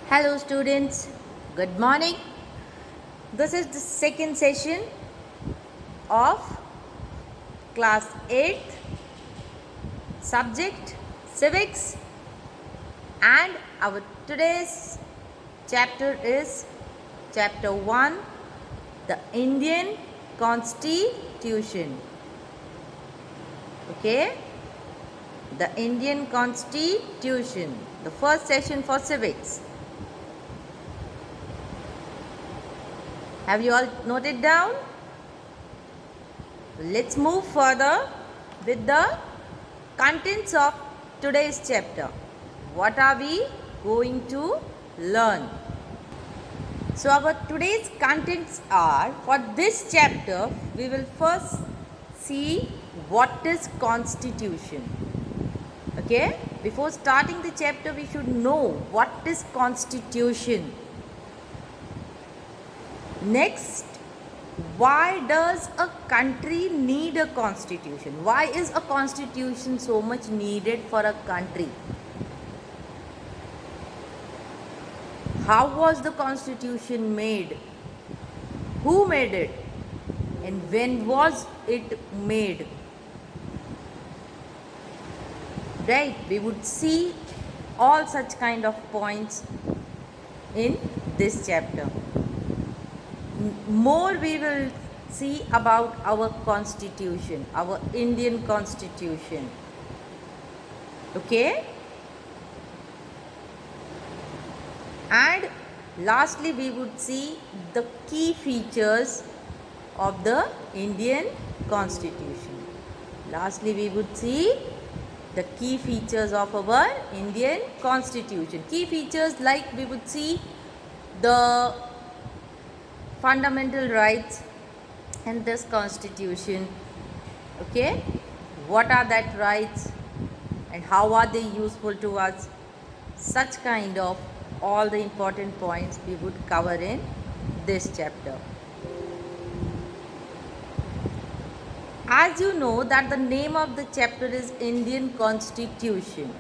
Hello students, good morning. This is the second session of class 8th subject civics, and our today's chapter is chapter 1, the Indian Constitution. Okay, the Indian Constitution, the first session for civics. Have you all noted down? Let's move further with the contents of today's chapter. What are we going to learn? So our today's contents are, for this chapter we will first see what is constitution. Okay? Before starting the chapter we should know what is constitution. Next, why does a country need a constitution? Why is a constitution so much needed for a country? How was the constitution made? Who made it? And when was it made? Right? We would see all such kind of points in this chapter. More we will see about our constitution, our Indian constitution. Okay? And lastly we would see the key features of the Indian constitution. Lastly we would see the key features of our Indian constitution. Key features like we would see the fundamental rights in this constitution. Okay, what are that rights and how are they useful to us? Such kind of all the important points we would cover in this chapter. As you know that the name of the chapter is Indian Constitution,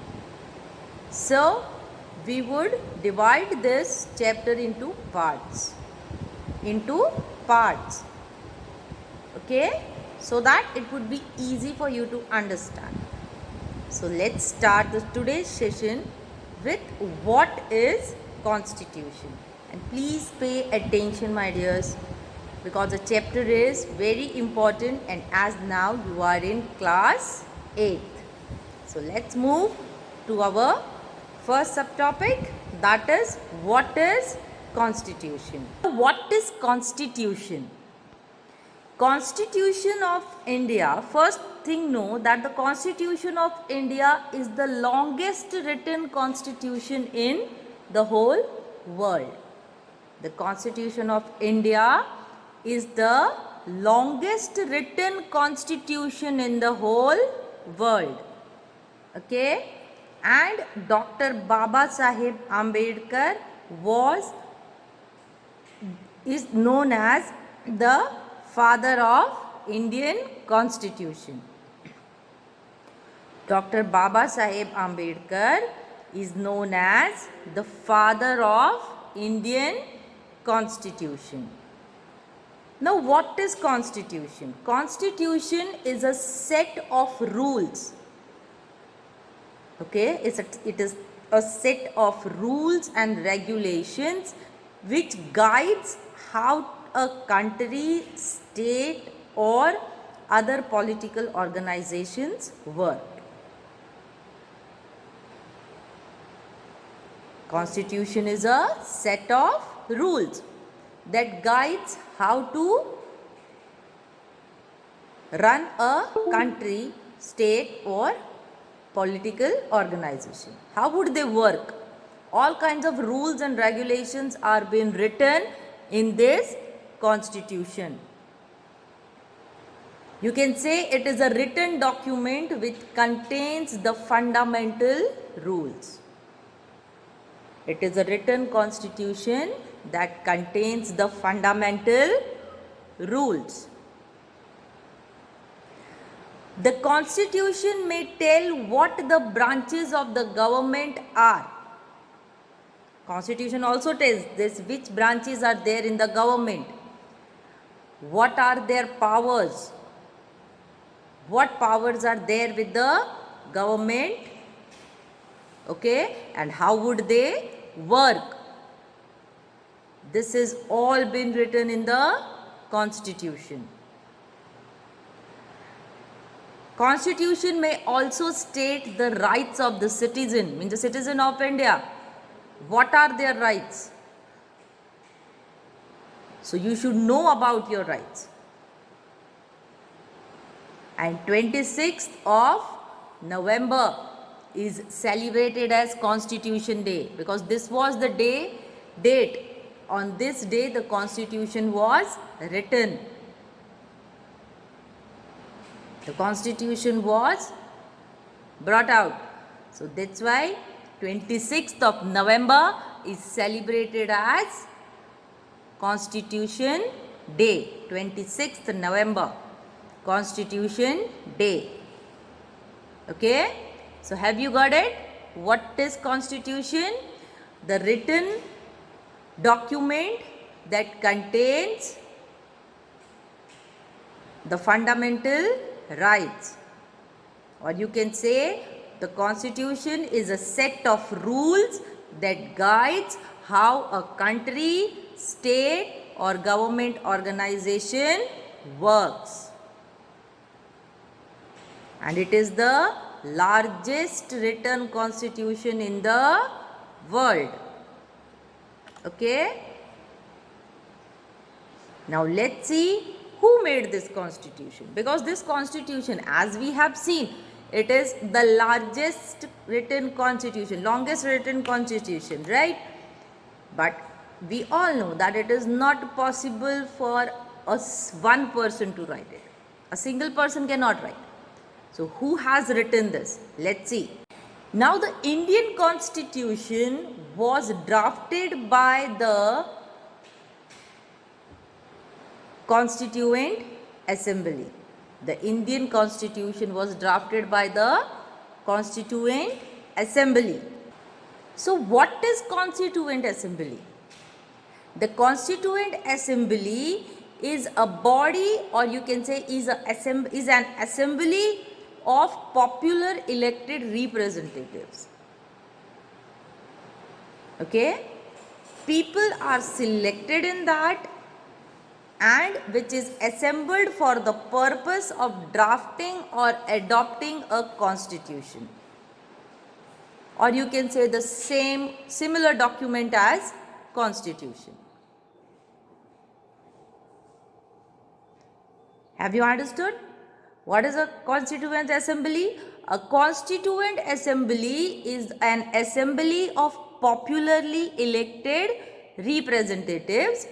so we would divide this chapter into parts. Okay, so that it would be easy for you to understand. So let's start today's session with what is constitution. And please pay attention, my dears, because the chapter is very important, and as now you are in class 8th. So let's move to our first subtopic, that is what is constitution. What is constitution? Constitution of India, first thing know that the Constitution of India is the longest written constitution in the whole world. The Constitution of India is the longest written constitution in the whole world. Okay, and Dr. Baba Saheb Ambedkar is known as the father of Indian Constitution. Dr. Baba Saheb Ambedkar is known as the father of Indian Constitution. Now what is constitution? Constitution is a set of rules. Okay, it is a set of rules and regulations which guides how a country, state or other political organizations work. Constitution is a set of rules that guides how to run a country, state or political organization. How would they work? All kinds of rules and regulations are being written in this constitution. You can say it is a written document which contains the fundamental rules. It is a written constitution that contains the fundamental rules. The constitution may tell what the branches of the government are. Constitution also tells this which branches are there in the government, what are their powers, what powers are there with the government, okay, and how would they work. This is all been written in the Constitution. Constitution may also state the rights of the citizen, means the citizen of India. What are their rights? So you should know about your rights. And 26th of November is celebrated as Constitution Day, because this was the date. On this day the Constitution was written. The Constitution was brought out. So that's why 26th of November is celebrated as Constitution Day. 26th November, Constitution Day. Okay? So have you got it? What is Constitution? The written document that contains the fundamental rights, or you can say the Constitution is a set of rules that guides how a country, state or government organization works, and it is the largest written constitution in the world. Okay, now let's see who made this constitution, because this constitution, as we have seen, it is the largest written constitution, longest written constitution, right? But we all know that it is not possible for one person to write it. A single person cannot write. So who has written this? Let's see. Now the Indian Constitution was drafted by the Constituent Assembly. The Indian Constitution was drafted by the Constituent Assembly. So what is Constituent Assembly? The Constituent Assembly is a body, or you can say is an assembly of popular elected representatives. Okay? People are selected in that, and which is assembled for the purpose of drafting or adopting a constitution, or you can say the similar document as constitution. Have you understood what is a Constituent Assembly? A Constituent Assembly is an assembly of popularly elected representatives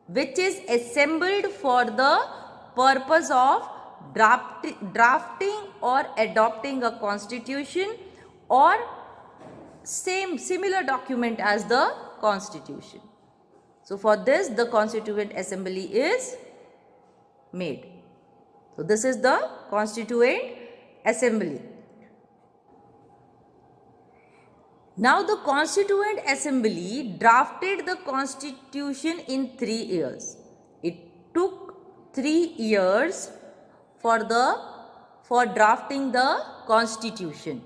which is assembled for the purpose of drafting or adopting a constitution or similar document as the constitution. So for this the Constituent Assembly is made. So this is the Constituent Assembly. Now the Constituent Assembly drafted the constitution in 3 years. It took 3 years for drafting the constitution.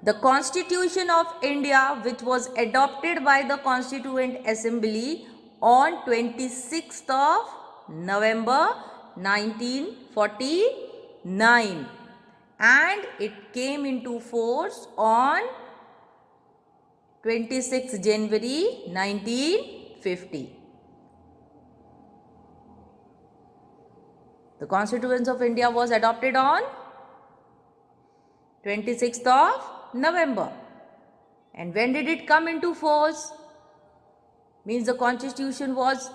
The Constitution of India, which was adopted by the Constituent Assembly on 26th of November 1949, and it came into force on 26th January 1950. The Constitution of India was adopted on 26th of November. And when did it come into force? Means the Constitution was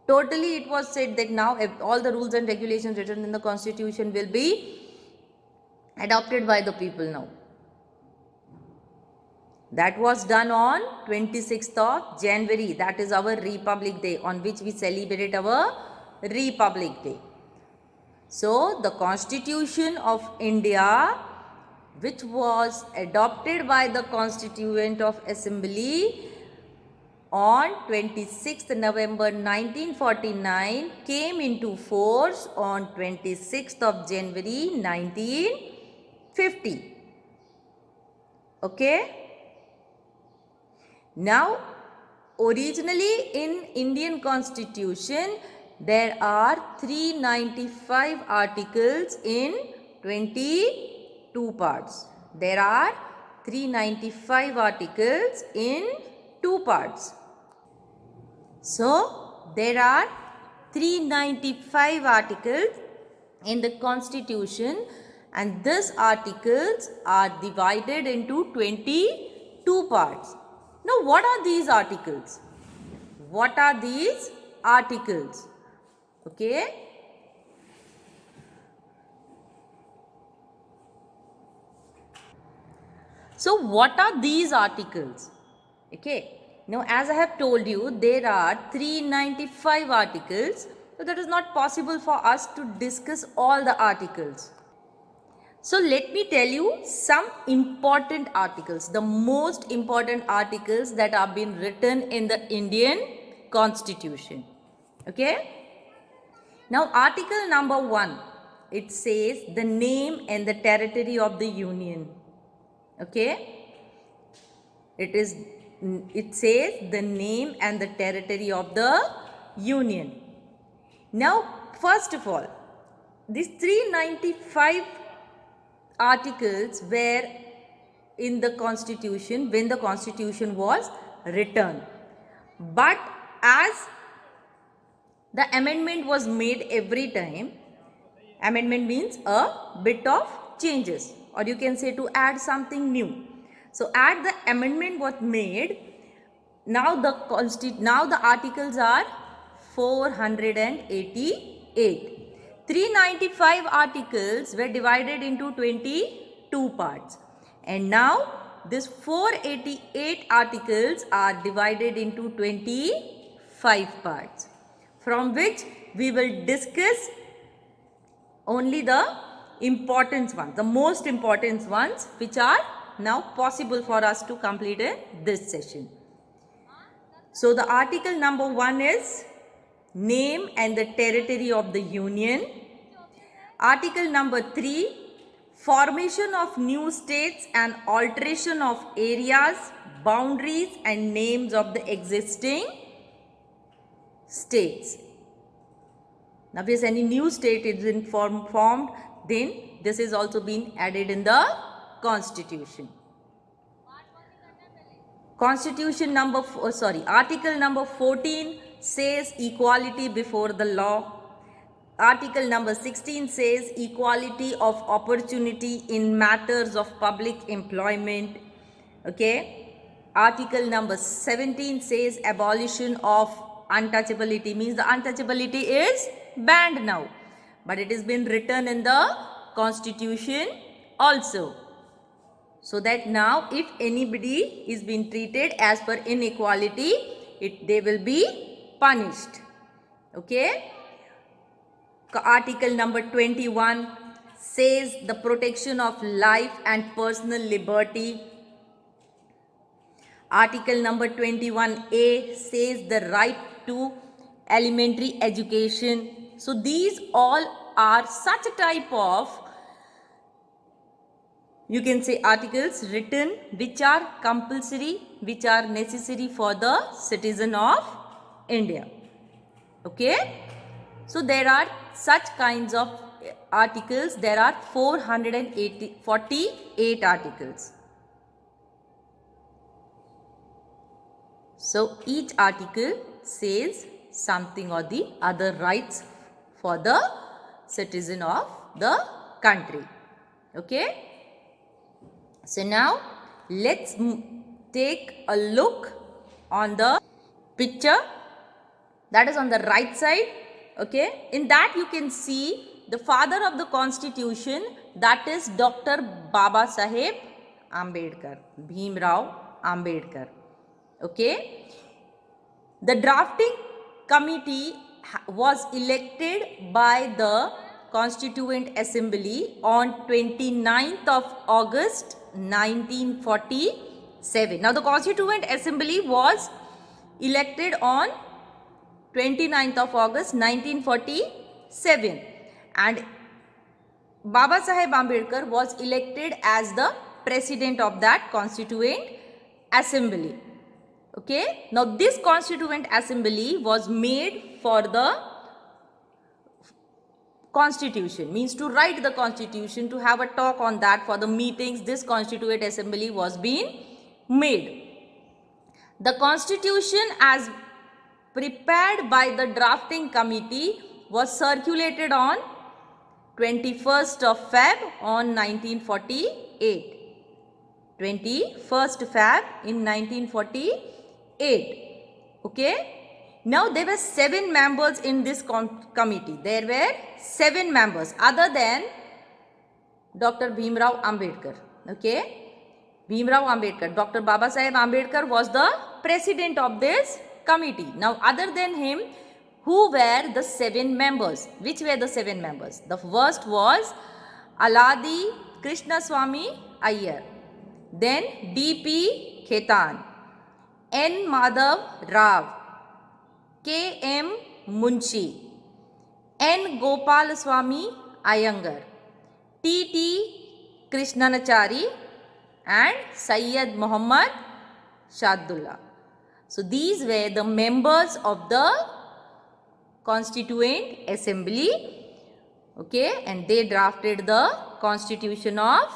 totally, it was said that now all the rules and regulations written in the Constitution will be adopted by the people now. That was done on 26th of January. That is our Republic Day, on which we celebrate our Republic Day. So the Constitution of India which was adopted by the Constituent of Assembly on 26th November 1949, came into force on 26th of January 1950. Okay. Now, originally in Indian Constitution, there are 395 articles in 22 parts. There are 395 articles in 2 parts. So, there are 395 articles in the Constitution, and these articles are divided into 22 parts. Now, what are these articles? What are these articles? Okay. So, what are these articles? Okay. Now, as I have told you, there are 395 articles. So, that is not possible for us to discuss all the articles. So, let me tell you some important articles, the most important articles that have been written in the Indian Constitution. Okay. Now, article number 1, it says the name and the territory of the Union. Okay. It says the name and the territory of the Union. Now, first of all, these 395 articles were in the Constitution when the Constitution was written. But as the amendment was made every time, amendment means a bit of changes, or you can say to add something new. So, as the amendment was made, now the articles are 488. 395 articles were divided into 22 parts, and now this 488 articles are divided into 25 parts, from which we will discuss only the important ones, the most important ones, which are now possible for us to complete in this session. So, the article number 1 is name and the territory of the Union. Article number 3, formation of new states and alteration of areas, boundaries and names of the existing states. Now, if any new state is been formed, then this is also being added in the Constitution. Article number 14 says equality before the law. Article number 16 says equality of opportunity in matters of public employment. Okay. Article number 17 says abolition of untouchability, means the untouchability is banned now, but it has been written in the Constitution also, so that now if anybody is being treated as per inequality, they will be punished. Okay. Article number 21 says the protection of life and personal liberty. Article number 21A says the right to elementary education. So these all are such a type of, you can say, articles written which are compulsory, which are necessary for the citizen of India. Okay. So there are such kinds of articles. There are 448 articles. So each article says something or the other rights for the citizen of the country. Okay. So now let's take a look on the picture that is on the right side. Okay. In that you can see the father of the Constitution, that is Dr. Baba Saheb Ambedkar, Bhim Rao Ambedkar. Okay. The drafting committee was elected by the Constituent Assembly on 29th of August 1947. Now the Constituent Assembly was elected on 29th of August 1947 and Baba Saheb Ambedkar was elected as the president of that Constituent Assembly. Okay, now this Constituent Assembly was made for the Constitution, means to write the Constitution, to have a talk on that for the meetings. This Constituent Assembly was being made. The Constitution as prepared by the drafting committee was circulated on 21st of Feb on 1948. 21st Feb in 1948. Okay. Now there were 7 members in this committee. There were 7 members other than Dr. Bhimrao Ambedkar. Okay. Bhimrao Ambedkar. Dr. Baba Saheb Ambedkar was the president of this committee. Now other than him, who were the 7 members? Which were the 7 members? The first was Aladi Krishnaswamy Iyer. Then D.P. Khetan, N. Madhav Rao, K.M. Munshi, N. Gopal Swami Iyengar, T.T. Krishnanachari and Syed Muhammad Shadullah. So these were the members of the Constituent Assembly, okay, and they drafted the Constitution of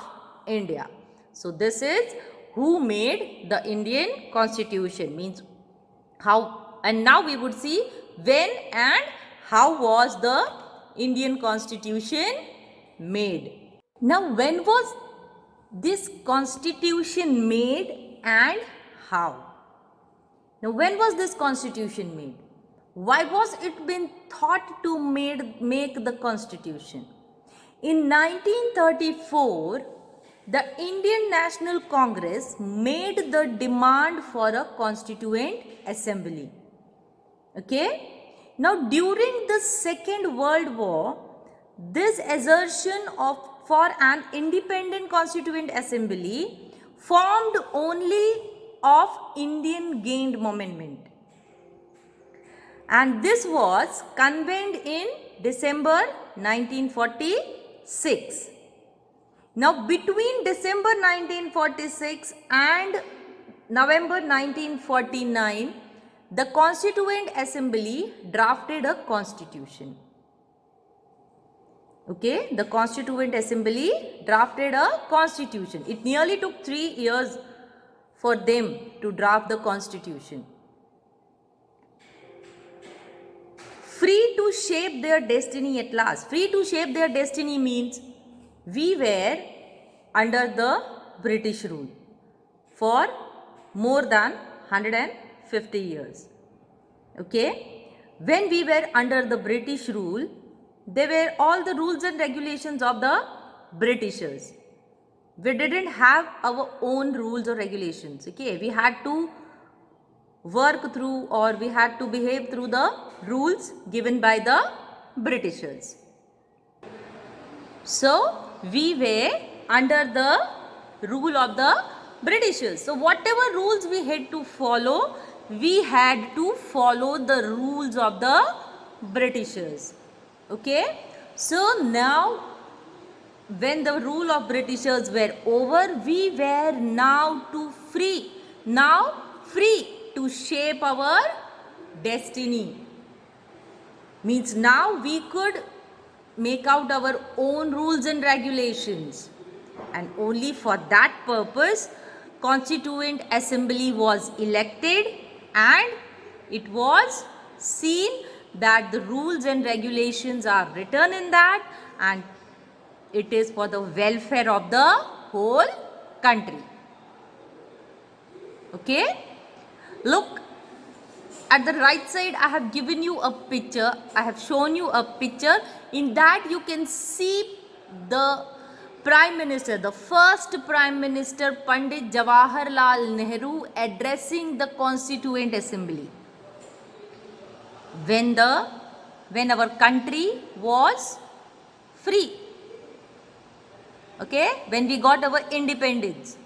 India. So this is who made the Indian Constitution, means how. And now we would see when and how was the Indian Constitution made. Now when was this Constitution made and how? Now when was this Constitution made? Why was it been thought to make the Constitution? In 1934, the Indian National Congress made the demand for a Constituent Assembly. Okay. Now during the Second World War, this assertion for an independent Constituent Assembly formed only of Indian gained moment. And this was convened in December 1946. Now between December 1946 and November 1949, the Constituent Assembly drafted a constitution. Okay, the Constituent Assembly drafted a constitution. It nearly took 3 years for them to draft the constitution. Free to shape their destiny at last. Free to shape their destiny means we were under the British rule for more than 150 years. Okay, when we were under the British rule, they were all the rules and regulations of the Britishers. We didn't have our own rules or regulations. Okay, we had to work through, or we had to behave through the rules given by the Britishers. So we were under the rule of the Britishers. So whatever rules we had to follow the rules of the Britishers. Okay. So now when the rule of Britishers were over, we were now free to shape our destiny. Means now we could make out our own rules and regulations, and only for that purpose Constituent Assembly was elected, and it was seen that the rules and regulations are written in that, and it is for the welfare of the whole country. Okay, look at the right side. I have given you a picture. I have shown you a picture. In that you can see the Prime Minister, the first Prime Minister Pandit Jawaharlal Nehru addressing the Constituent Assembly when our country was free. Okay, when we got our independence.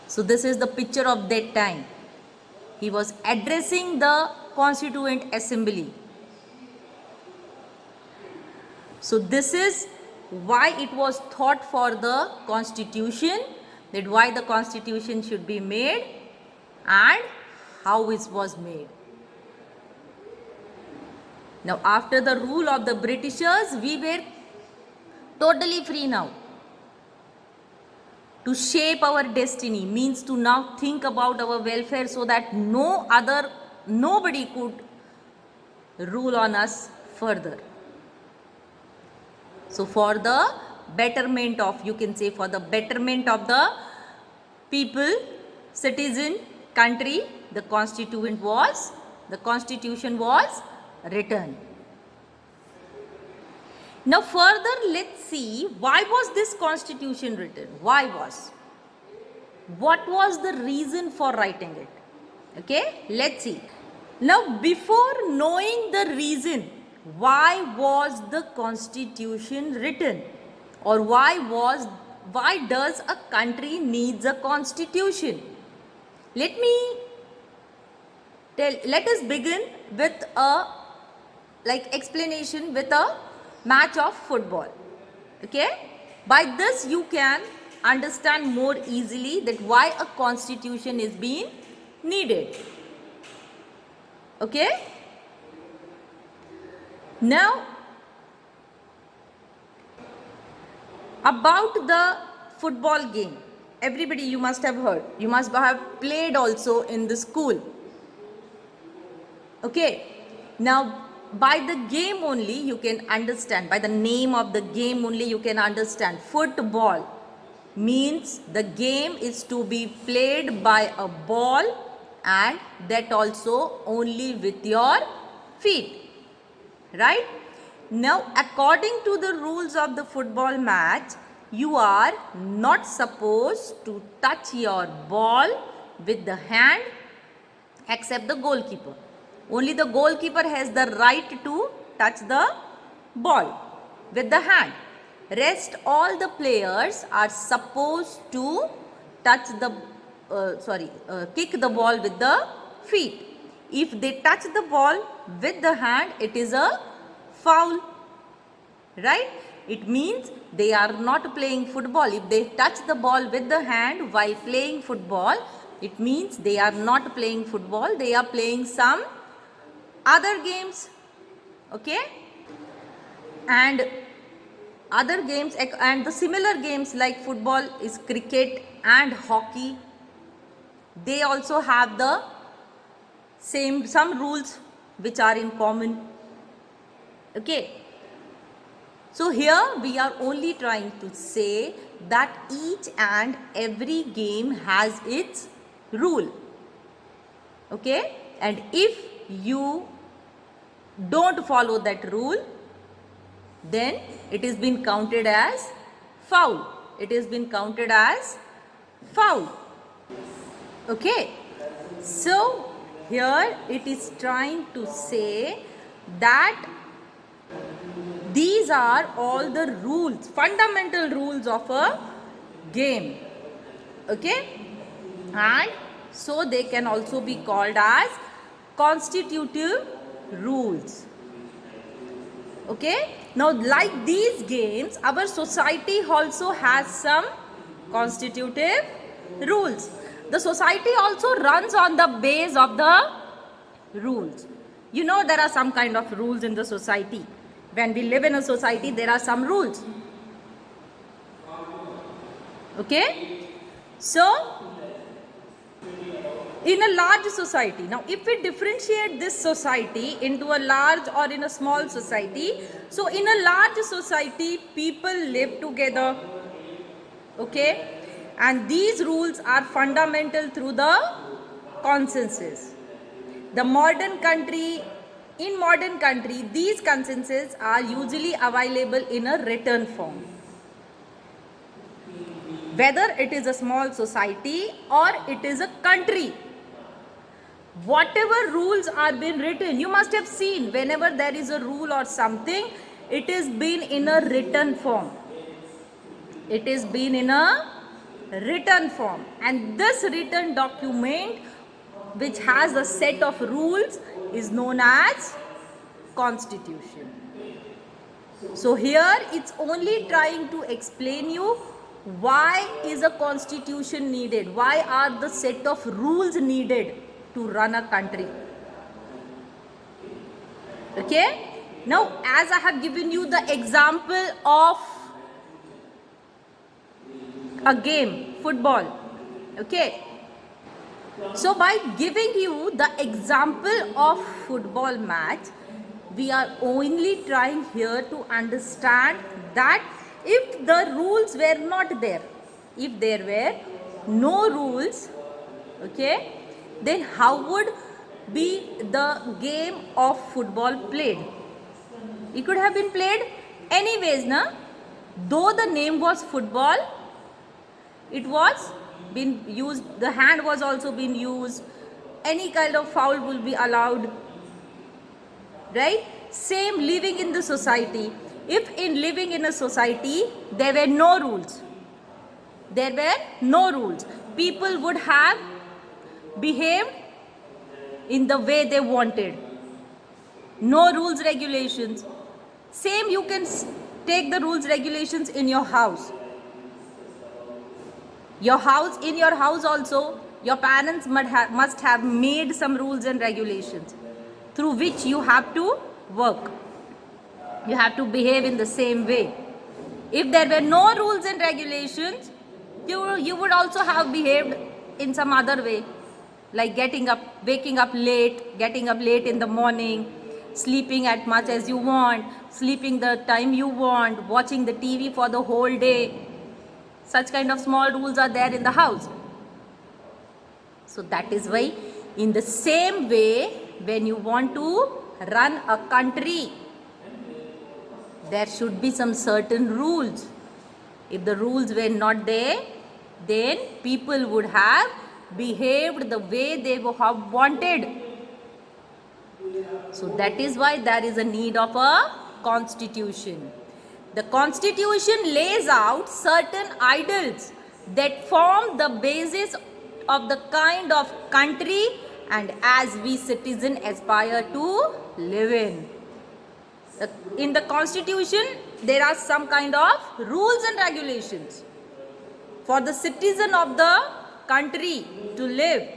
So this is the picture of that time. He was addressing the Constituent Assembly. So this is why it was thought for the Constitution, that why the Constitution should be made and how it was made. Now after the rule of the Britishers, we were totally free now. To shape our destiny means to now think about our welfare so that nobody could rule on us further. So for the betterment of, you can say, for the betterment of the people, citizen, country, the Constitution was written. Now further, let's see, why was this Constitution written? What was the reason for writing it? Okay, let's see. Now before knowing the reason, why was the Constitution written? Or why does a country needs a constitution? Let us begin with a explanation with a match of football. Okay, by this you can understand more easily that why a constitution is being needed. Okay, now about the football game, everybody, you must have heard, you must have played also in the school. Okay, now by the game only you can understand, by the name of the game only you can understand, football means the game is to be played by a ball, and that also only with your feet, right? Now according to the rules of the football match, you are not supposed to touch your ball with the hand except the goalkeeper. Only the goalkeeper has the right to touch the ball with the hand. Rest all the players are supposed to touch the kick the ball with the feet. If they touch the ball with the hand, it is a foul, right? It means they are not playing football. If they touch the ball with the hand while playing football, it means they are not playing football, they are playing some other games. Okay, and other games, and the similar games like football is cricket and hockey, they also have the some rules which are in common. Okay, so here we are only trying to say that each and every game has its rule. Okay, and if you don't follow that rule, then it is been counted as foul. It is been counted as foul. Okay, so here it is trying to say that these are all the rules, fundamental rules of a game. Okay, and so they can also be called as constitutive rules. Okay, now like these games, our society also has some constitutive rules. The society also runs on the base of the rules. You know, there are some kind of rules in the society. When we live in a society, there are some rules. Okay, so in a large society, now if we differentiate this society into a large or in a small society, so in a large society people live together. Okay, and these rules are fundamental through the consensus. In modern country, these consensus are usually available in a written form. Whether it is a small society or it is a country, whatever rules are being written, you must have seen whenever there is a rule or something, it is been in a written form. It is been in a written form, and this written document which has a set of rules is known as constitution. So here it's only trying to explain you why is a constitution needed, why are the set of rules needed to run a country. Okay, now as I have given you the example of a game, football. Okay, so by giving you the example of football match, we are only trying here to understand that if the rules were not there, if there were no rules, okay, then how would be the game of football played? It could have been played anyways, na? Though the name was football, it was been used, the hand was also been used, any kind of foul will be allowed, right? Same living in the society. If in living in a society there were no rules, there were no rules, people would have behaved in the way they wanted. No rules, regulations. Same, you can take the rules, regulations in your house. Your house, in your house also, your parents must have made some rules and regulations through which you have to work. You have to behave in the same way. If there were no rules and regulations, you would also have behaved in some other way, like waking up late in the morning, sleeping as much as you want, sleeping the time you want, watching the TV for the whole day. Such kind of small rules are there in the house. So that is why, in the same way, when you want to run a country, there should be some certain rules. If the rules were not there, then people would have behaved the way they would have wanted. So that is why there is a need of a constitution. The constitution lays out certain ideals that form the basis of the kind of country and as we citizens aspire to live in. In the constitution, there are some kind of rules and regulations for the citizen of the country to live.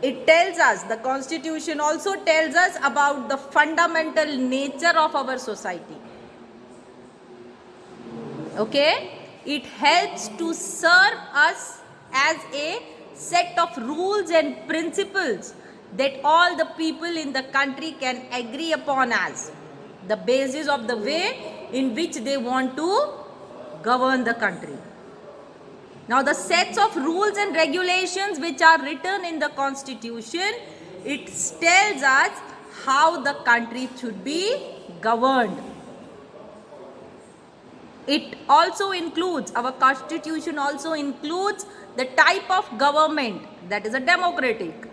It tells us, the constitution also tells us about the fundamental nature of our society. Okay, it helps to serve us as a set of rules and principles that all the people in the country can agree upon as the basis of the way in which they want to govern the country. Now the sets of rules and regulations which are written in the constitution, it tells us how the country should be governed. It also includes, our constitution also includes the type of government, that is a democratic.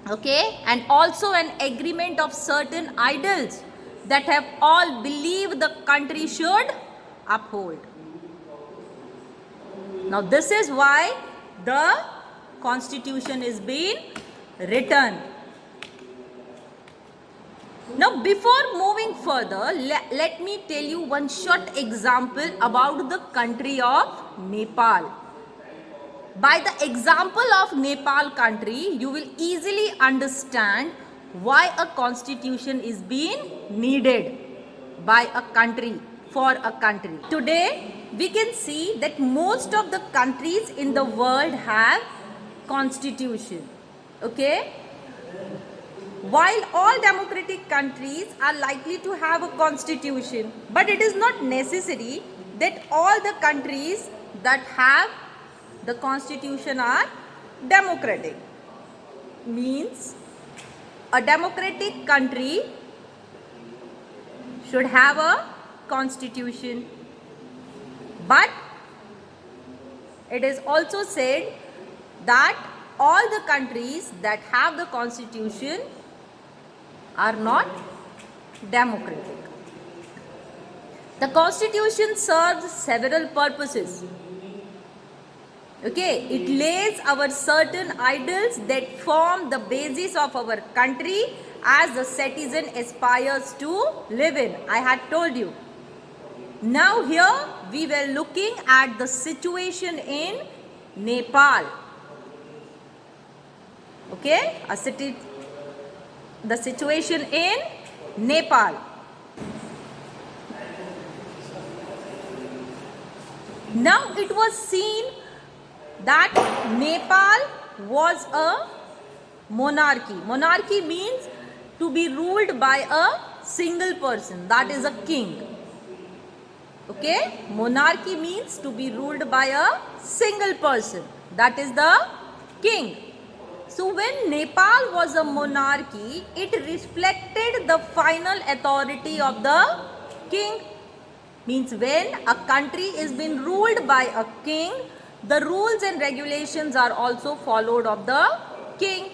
Okay, and also an agreement of certain ideals that have all believed the country should uphold. Now this is why the constitution is being written. Now before moving further, let me tell you one short example about the country of Nepal. By the example of Nepal country, you will easily understand why a constitution is being needed by a country, for a country. Today, we can see that most of the countries in the world have constitution. Okay? While all democratic countries are likely to have a constitution, but it is not necessary that all the countries that have the constitution are democratic. Means a democratic country should have a constitution, but it is also said that all the countries that have the constitution are not democratic. The constitution serves several purposes. Okay, it lays our certain ideals that form the basis of our country as the citizen aspires to live in. I had told you. Now here we were looking at the situation in Nepal. Okay, the situation in Nepal. Now it was seen that Nepal was a monarchy. Monarchy means to be ruled by a single person, that is a king. Okay, monarchy means to be ruled by a single person, that is the king. So when Nepal was a monarchy, it reflected the final authority of the king. Means when a country is being ruled by a king, the rules and regulations are also followed of the king.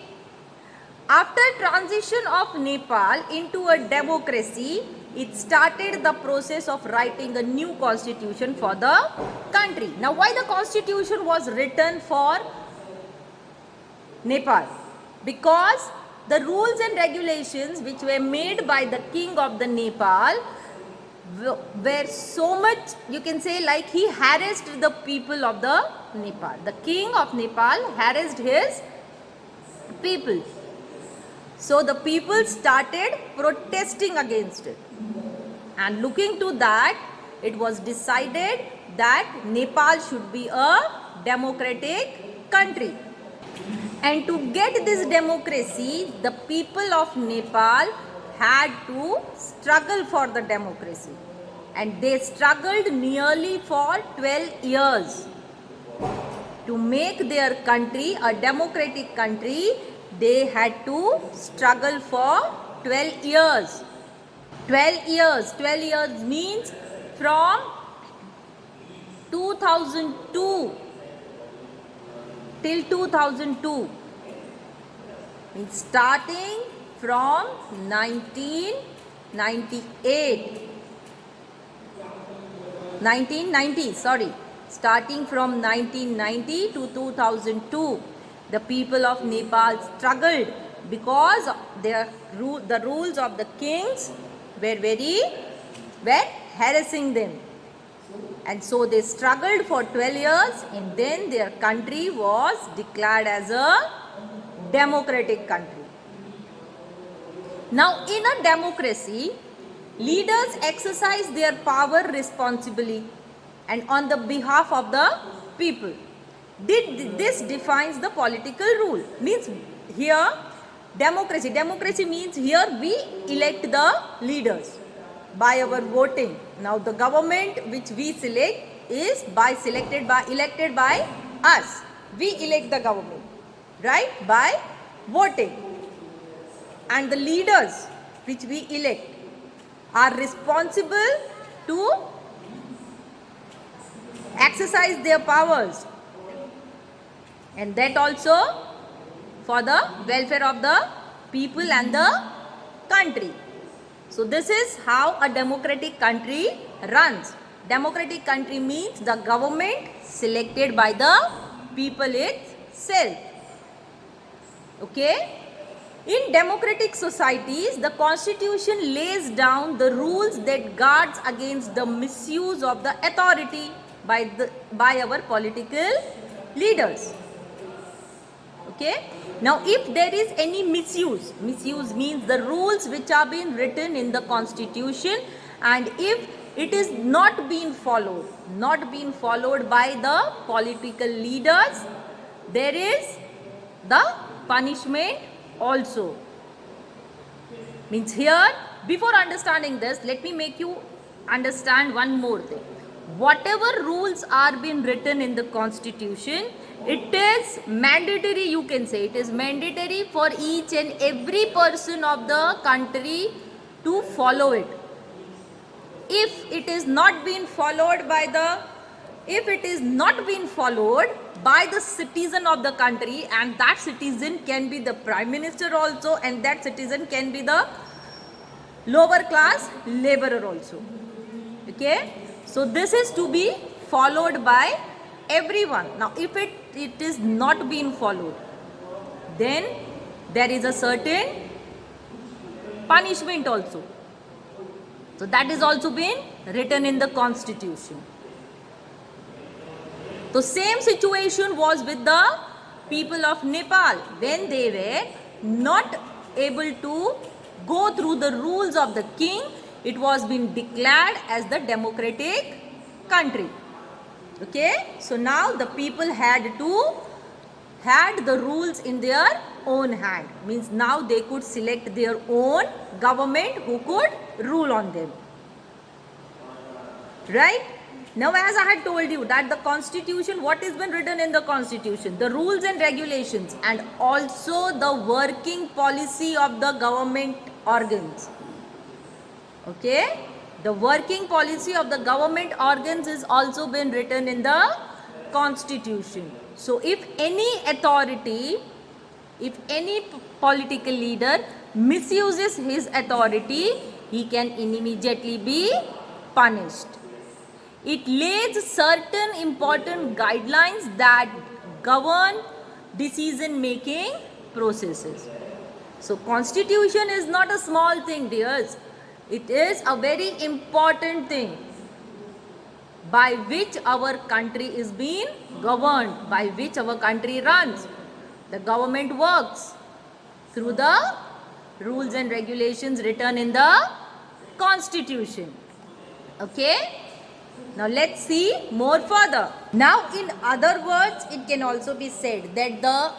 After transition of Nepal into a democracy, it started the process of writing a new constitution for the country. Now why the constitution was written for Nepal? Because the rules and regulations which were made by the king of the Nepal were so much, you can say, like he harassed the people of the Nepal. The king of Nepal harassed his people. So the people started protesting against it. And looking to that, it was decided that Nepal should be a democratic country. And to get this democracy, the people of Nepal had to struggle for the democracy. And they struggled nearly for 12 years. To make their country a democratic country, they had to struggle for 12 years. 12 years. 12 years means from 2002 till 2002. Means starting from 1990, starting from 1990 to 2002, the people of Nepal struggled because the rules of the kings were harassing them. And so they struggled for 12 years and then their country was declared as a democratic country. Now in a democracy, leaders exercise their power responsibly and on the behalf of the people. This defines the political rule. Means here democracy. Democracy means here we elect the leaders by our voting. Now the government which we select is elected by us. We elect the government, right, by voting. And the leaders which we elect are responsible to exercise their powers, and that also for the welfare of the people and the country. So this is how a democratic country runs. Democratic country means the government selected by the people itself. Okay? In democratic societies, the constitution lays down the rules that guards against the misuse of the authority by our political leaders. Okay? Now if there is any misuse means the rules which are being written in the constitution, and if it is not being followed by the political leaders, there is the punishment also. Means here, before understanding this, let me make you understand one more thing. Whatever rules are being written in the constitution, it is mandatory, you can say, it is mandatory for each and every person of the country to follow it. If it is not being followed by the citizen of the country, and that citizen can be the prime minister also, and that citizen can be the lower class laborer also. Okay, so this is to be followed by everyone. Now if it is not being followed, then there is a certain punishment also. So that is also been written in the constitution. The same situation was with the people of Nepal when they were not able to go through the rules of the king. It was been declared as the democratic country. Okay, so now the people had the rules in their own hand. Means now they could select their own government who could rule on them. Right? Now as I had told you that the constitution, what has been written in the constitution? The rules and regulations and also the working policy of the government organs. Okay? The working policy of the government organs is also been written in the constitution. So if any authority, if any political leader misuses his authority, he can immediately be punished. It lays certain important guidelines that govern decision making processes. So constitution is not a small thing, dears. It is a very important thing by which our country is being governed, by which our country runs. The government works through the rules and regulations written in the constitution. Okay? Now let's see more further. Now in other words, it can also be said that the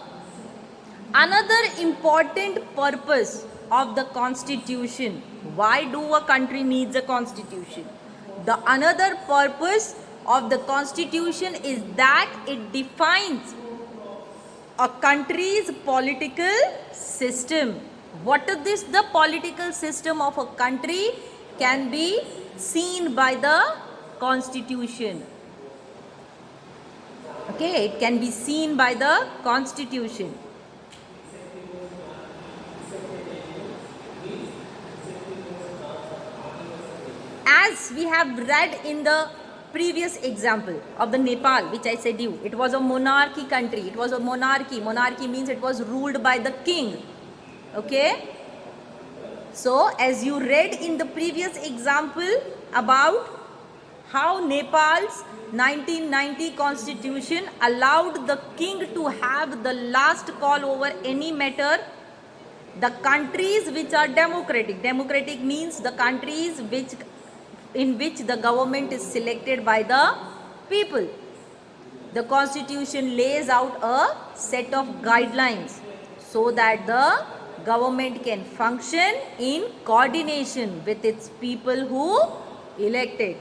another important purpose of the constitution, why do a country needs a constitution? The another purpose of the constitution is that it defines a country's political system. What is this? The political system of a country can be seen by the constitution. Okay, it can be seen by the constitution. As we have read in the previous example of the Nepal, which I said you, it was a monarchy country. It was a monarchy. Monarchy means it was ruled by the king. Okay. So as you read in the previous example about how Nepal's 1990 constitution allowed the king to have the last call over any matter. The countries which are democratic, democratic means the countries in which the government is selected by the people. The constitution lays out a set of guidelines so that the government can function in coordination with its people who elected.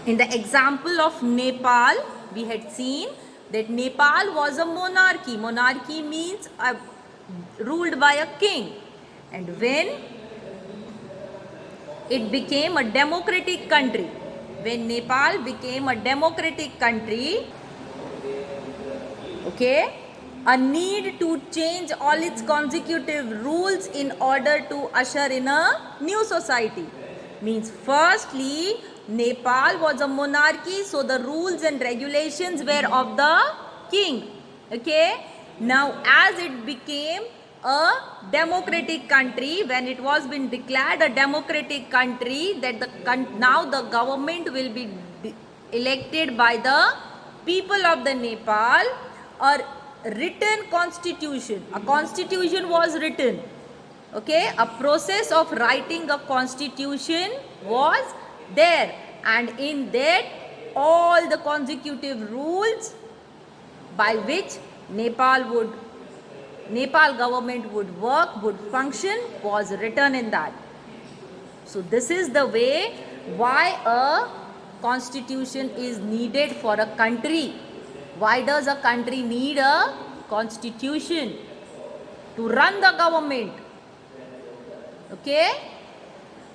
In the example of Nepal, we had seen that Nepal was a monarchy. Monarchy means ruled by a king. And when it became a democratic country, when Nepal became a democratic country, okay, a need to change all its consecutive rules in order to usher in a new society. Means firstly, Nepal was a monarchy, so the rules and regulations were of the king. Okay. Now as it became a democratic country, when it was been declared a democratic country, that now the government will be elected by the people of the Nepal. A written constitution, a constitution was written. Okay, a process of writing a constitution was there, and in that all the consecutive rules by which Nepal government would work, would function, was written in that. So this is the way why a constitution is needed for a country. Why does a country need a constitution? To run the government. Okay?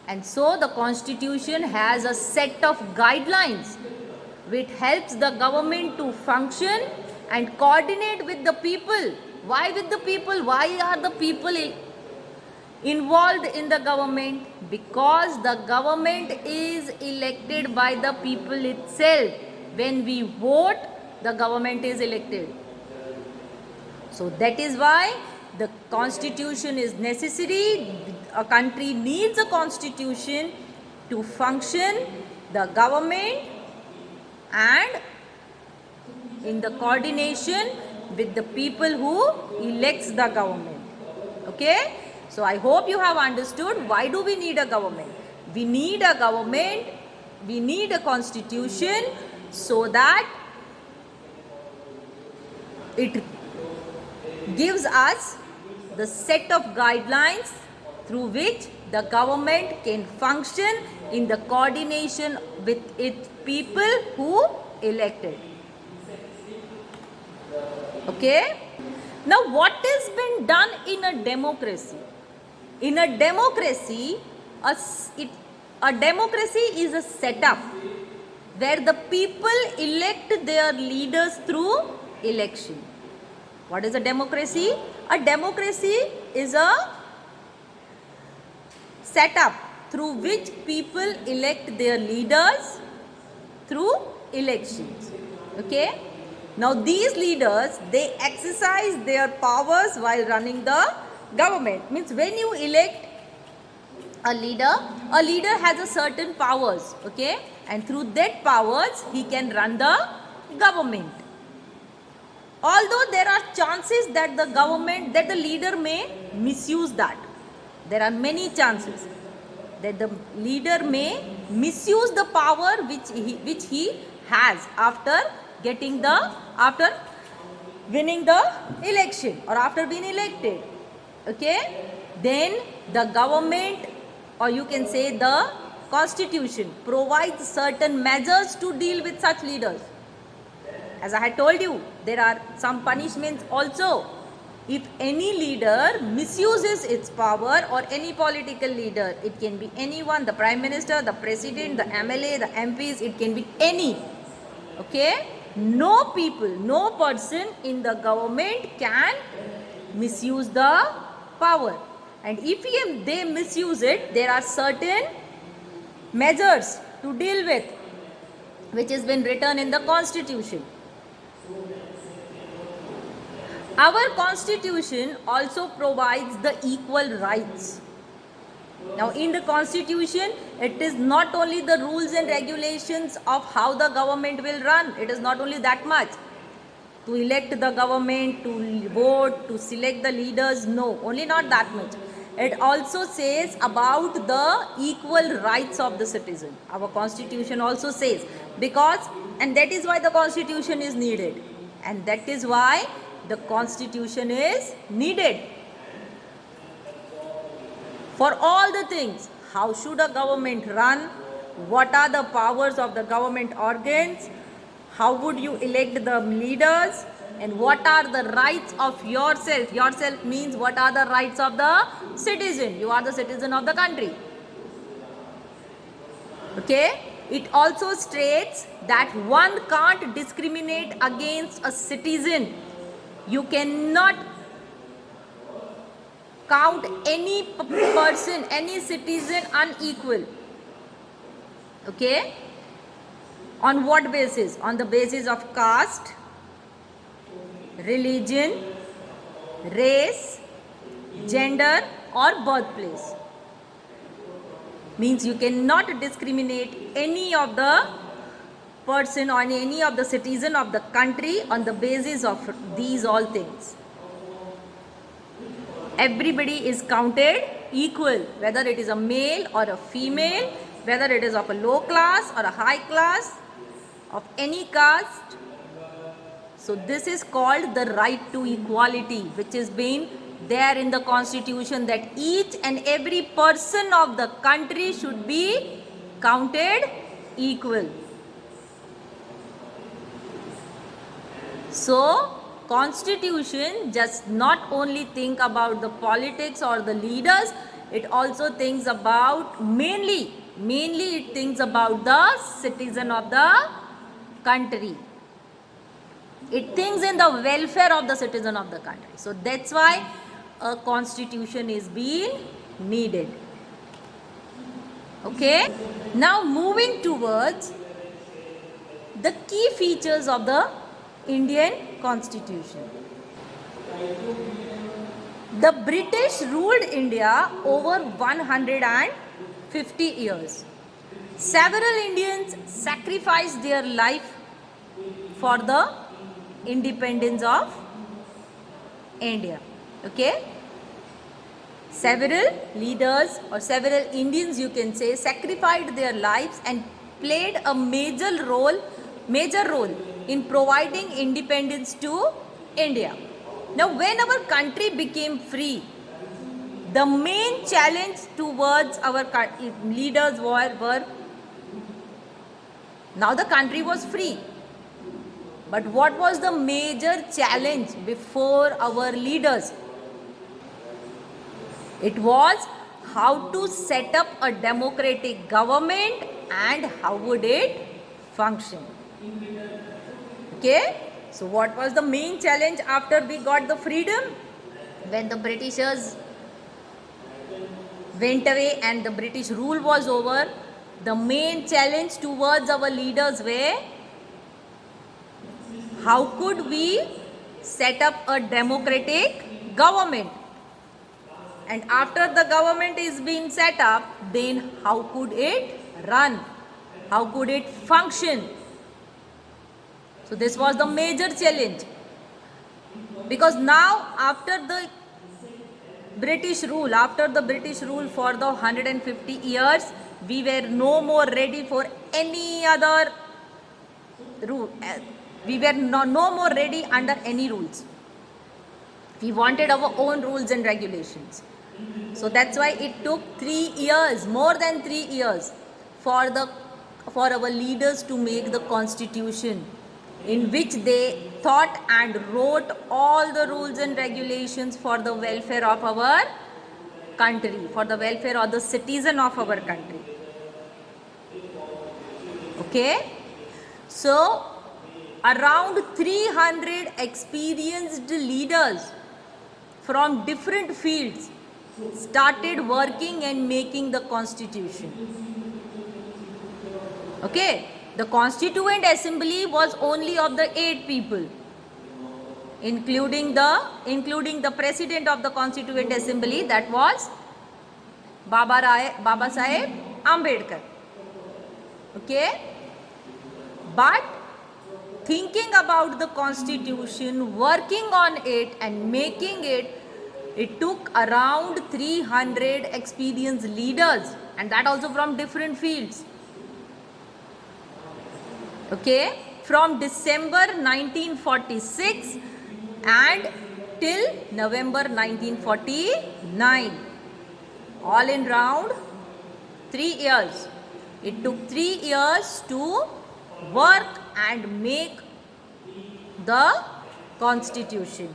And so the constitution has a set of guidelines which helps the government to function and coordinate with the people. Why with the people? Why are the people involved in the government? Because the government is elected by the people itself. When we vote, the government is elected. So that is why the constitution is necessary. A country needs a constitution to function, the government, and in the coordination with the people who elects the government. Okay? So I hope you have understood why do we need a government. We need a government, we need a constitution so that it gives us the set of guidelines through which the government can function in the coordination with its people who elected. Okay? Now what has been done in a democracy? In a democracy, a democracy is a setup where the people elect their leaders through election. What is a democracy? A democracy is a setup through which people elect their leaders through elections. Okay? Now these leaders, they exercise their powers while running the government. Means when you elect a leader has a certain powers. Okay? And through that powers, he can run the government. Although there are chances that the leader may misuse that. There are many chances that the leader may misuse the power which he has after winning the election or after being elected. Okay? Then the government, or you can say the constitution, provides certain measures to deal with such leaders. As I had told you, there are some punishments also. If any leader misuses its power, or any political leader, it can be anyone, the Prime Minister, the President, the MLA, the MPs, it can be any. Okay? No person in the government can misuse the power. And if they misuse it, there are certain measures to deal with, which has been written in the constitution. Our constitution also provides the equal rights. Now in the constitution, it is not only the rules and regulations of how the government will run. It is not only that much. To elect the government, to vote, to select the leaders, no, only not that much. It also says about the equal rights of the citizen. Our constitution also says, and that is why the constitution is needed. And that is why the constitution is needed. For all the things, how should a government run? What are the powers of the government organs? How would you elect the leaders? And what are the rights of yourself? Yourself means what are the rights of the citizen? You are the citizen of the country. Okay? It also states that one can't discriminate against a citizen. You cannot count any person, any citizen unequal. Okay? On what basis? On the basis of caste, religion, race, gender, or birthplace. Means you cannot discriminate any of the person or any of the citizen of the country on the basis of these all things. Everybody is counted equal, whether it is a male or a female, whether it is of a low class or a high class, of any caste. So this is called the right to equality, which has been there in the constitution, that each and every person of the country should be counted equal. So constitution just not only think about the politics or the leaders, it also thinks about mainly it thinks about the citizen of the country. It thinks in the welfare of the citizen of the country. So that's why a constitution is being needed. Okay, now moving towards the key features of the Indian Constitution. The British ruled India over 150 years. Several Indians sacrificed their life for the independence of India. Okay? Several leaders or several Indians, you can say, sacrificed their lives and played a major role in providing independence to India. Now, when our country became free, the main challenge towards our leaders were now the country was free. But what was the major challenge before our leaders? It was how to set up a democratic government and how would it function. Okay? So what was the main challenge after we got the freedom? When the Britishers went away and the British rule was over, the main challenge towards our leaders were how could we set up a democratic government? And after the government is being set up, then how could it run? How could it function? So this was the major challenge. Because now after the British rule for the 150 years, we were no more ready for any other rule. We were no more ready under any rules. We wanted our own rules and regulations. So that's why it took 3 years, more than 3 years, for our leaders to make the constitution, in which they thought and wrote all the rules and regulations for the welfare of our country, for the welfare of the citizen of our country. Okay? So, around 300 experienced leaders from different fields started working and making the constitution. Okay? The Constituent Assembly was only of the 8 people, including the President of the Constituent Assembly, that was Baba Saheb Ambedkar. Okay? But thinking about the Constitution, working on it and making it, it took around 300 experienced leaders, and that also from different fields. Okay, from December 1946 and till November 1949, all in round 3 years. It took 3 years to work and make the constitution.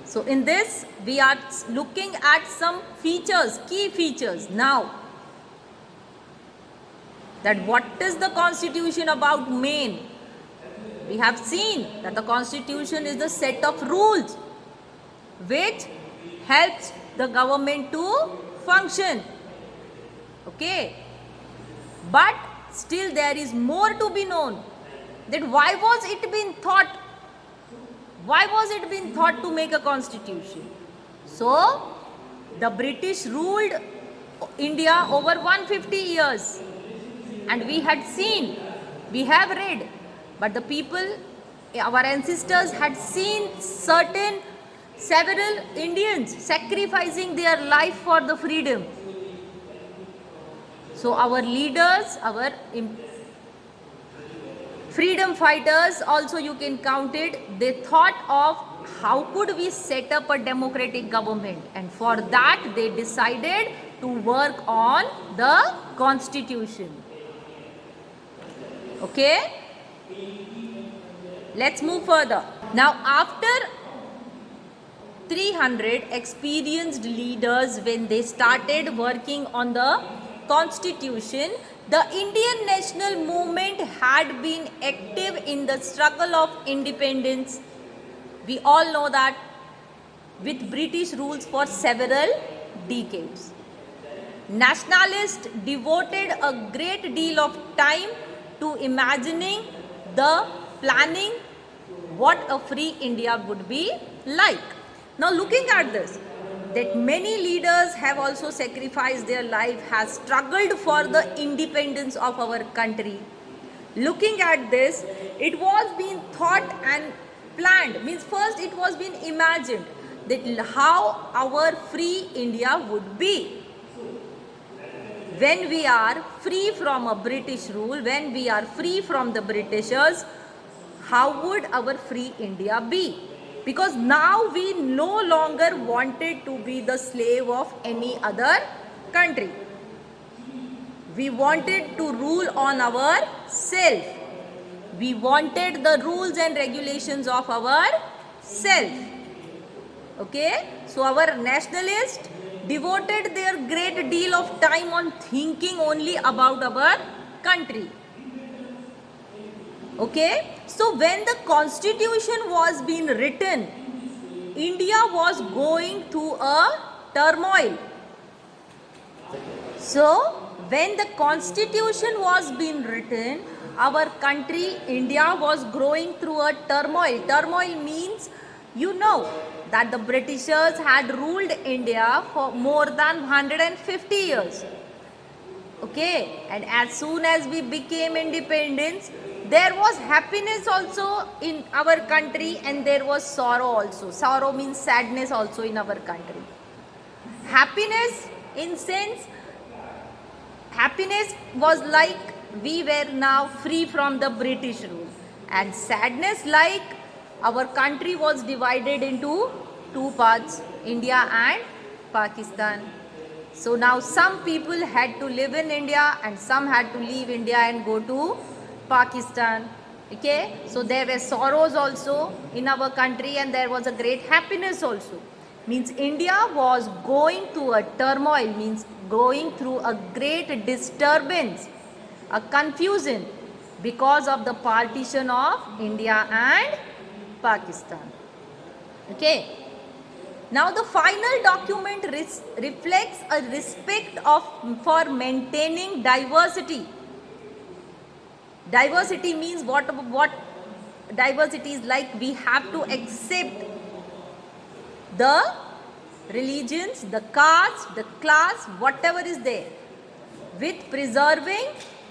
So in this we are looking at some features, key features now. That what is the constitution about main? We have seen that the constitution is the set of rules which helps the government to function. Okay? But still there is more to be known. That why was it being thought? Why was it being thought to make a constitution? So, the British ruled India over 150 years. And we had seen, we have read, but the people, our ancestors had seen several Indians sacrificing their life for the freedom. So our leaders, our freedom fighters, also you can count it, they thought of how could we set up a democratic government, and for that they decided to work on the constitution. Okay? Let's move further. Now after 300 experienced leaders, when they started working on the constitution, the Indian national movement had been active in the struggle of independence. We all know that with British rules for several decades. Nationalists devoted a great deal of time to imagining the planning what a free India would be like. Now looking at this, that many leaders have also sacrificed their life, has struggled for the independence of our country. Looking at this, it was being thought and planned, means first it was being imagined that how our free India would be. When we are free from a British rule, when we are free from the Britishers, how would our free India be? Because now we no longer wanted to be the slave of any other country. We wanted to rule on ourselves. We wanted the rules and regulations of ourselves. Okay? So our nationalists devoted their great deal of time on thinking only about our country. Okay? So when the constitution was being written, India was going through a turmoil. So when the constitution was being written, our country, India, was going through a turmoil. Turmoil means, you know, that the Britishers had ruled India for more than 150 years. Okay, and as soon as we became independence, there was happiness also in our country and there was sorrow also. Sorrow means sadness also in our country. Happiness in sense, happiness was like we were now free from the British rule, and sadness like our country was divided into two parts, India and Pakistan. So now some people had to live in India and some had to leave India and go to Pakistan. Okay, so there were sorrows also in our country and there was a great happiness also. Means India was going through a turmoil, means going through a great disturbance, a confusion because of the partition of India and Pakistan. Okay. Now the final document reflects a respect for maintaining diversity. Diversity means what diversity is like. We have to accept the religions, the caste, the class, whatever is there, with preserving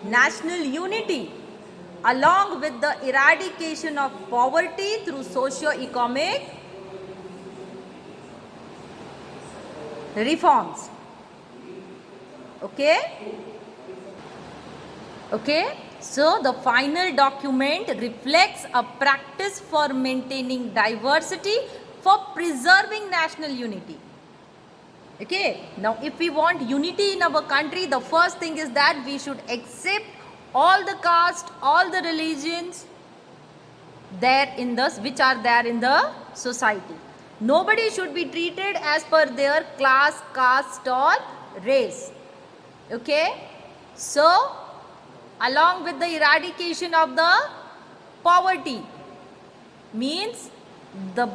national unity along with the eradication of poverty through socio-economic reforms. Okay? Okay? So the final document reflects a practice for maintaining diversity for preserving national unity. Okay? Now if we want unity in our country, the first thing is that we should accept all the caste, all the religions there in the, which are there in the society. Nobody should be treated as per their class, caste or race. Okay? So, along with the eradication of the poverty, means the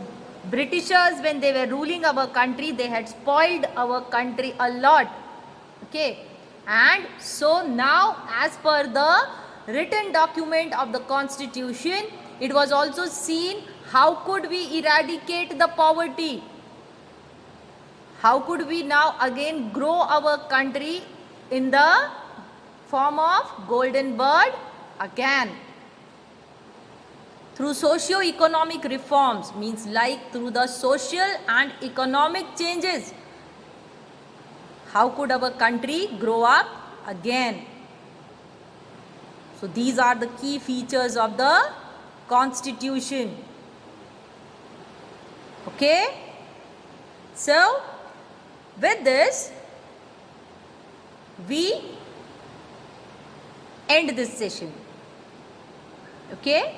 Britishers, when they were ruling our country, they had spoiled our country a lot. Okay? And so now, as per the written document of the Constitution, it was also seen how could we eradicate the poverty? How could we now again grow our country in the form of golden bird again? Through socio-economic reforms, means like through the social and economic changes. How could our country grow up again? So these are the key features of the Constitution. Okay? So, with this, we end this session. Okay?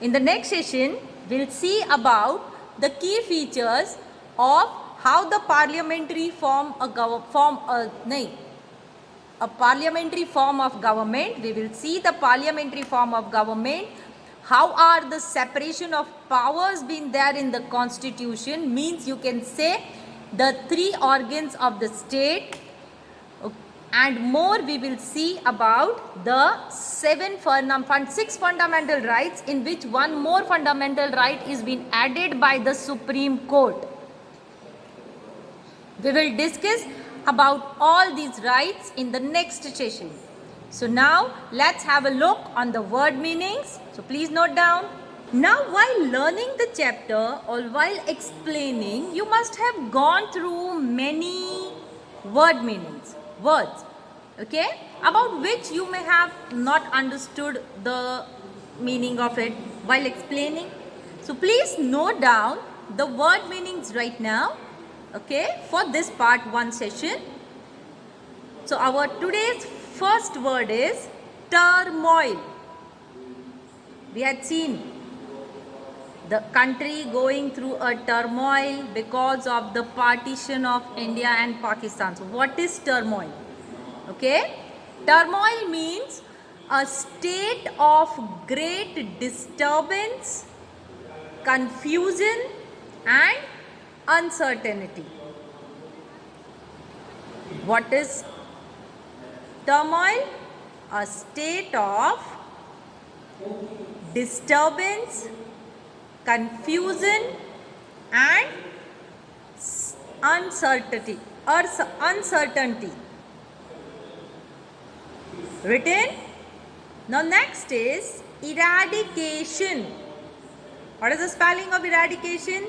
In the next session, we'll see about the key features of how the parliamentary form of government. We will see the parliamentary form of government. How are the separation of powers been there in the Constitution? Means you can say the three organs of the state, and more we will see about the six fundamental rights, in which one more fundamental right is being added by the Supreme Court. We will discuss about all these rights in the next session. So now let's have a look on the word meanings. So please note down. Now while learning the chapter or while explaining, you must have gone through many word meanings, words, okay, about which you may have not understood the meaning of it while explaining. So please note down the word meanings right now, okay, for this part 1 session. So our today's first word is turmoil. We had seen the country going through a turmoil because of the partition of India and Pakistan. So what is turmoil? Okay, turmoil means a state of great disturbance, confusion and uncertainty. What is turmoil? A state of disturbance, confusion and uncertainty. Written. Now next is eradication. What is the spelling of eradication?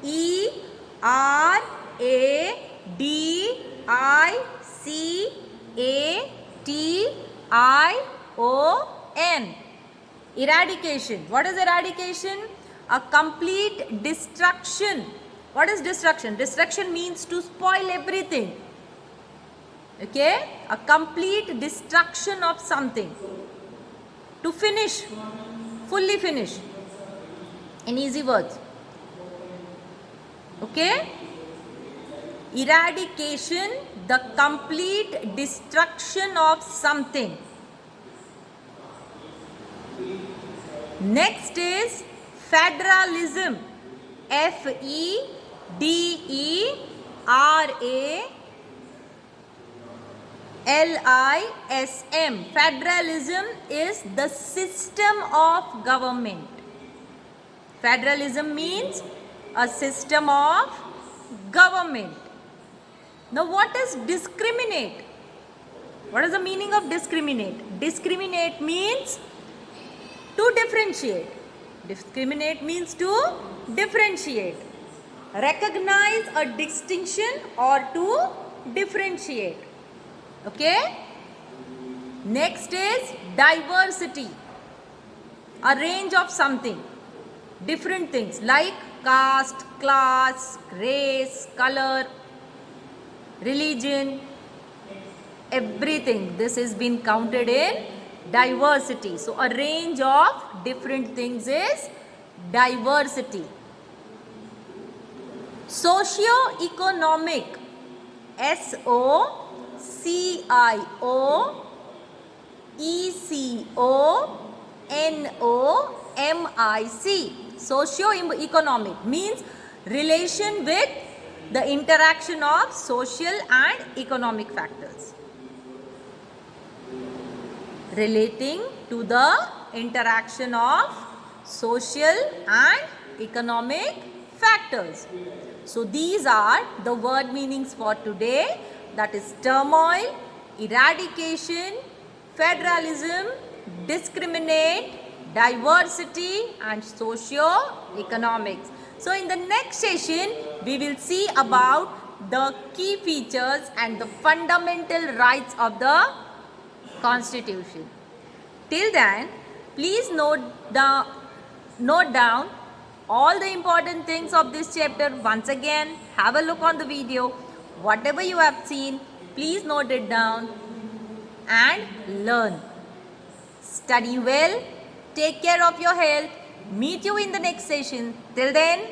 E-R-A-D-I-C-A-T-I-O-N. Eradication. What is eradication? A complete destruction. What is destruction? Destruction means to spoil everything. Okay? A complete destruction of something. To finish. Fully finish. In easy words. Okay? Eradication, the complete destruction of something. Next is federalism. F-E-D-E-R-A-L-I-S-M. Federalism is the system of government. Federalism means a system of government. Now what is discriminate? What is the meaning of discriminate? Discriminate means to differentiate. Discriminate means to differentiate. Recognize a distinction or to differentiate. Okay? Next is diversity. A range of something. Different things like caste, class, race, color, religion, everything. This has been counted in diversity. So a range of different things is diversity. Socio-economic. S-O-C-I-O-E-C-O-N-O-M-I-C. Socio-economic means relation with the interaction of social and economic factors. Relating to the interaction of social and economic factors. So these are the word meanings for today. That is turmoil, eradication, federalism, discriminate, diversity and socio-economics. So in the next session, we will see about the key features and the fundamental rights of the Constitution. Till then, please note down all the important things of this chapter. Once again, have a look on the video. Whatever you have seen, please note it down and learn. Study well. Take care of your health. Meet you in the next session. Till then,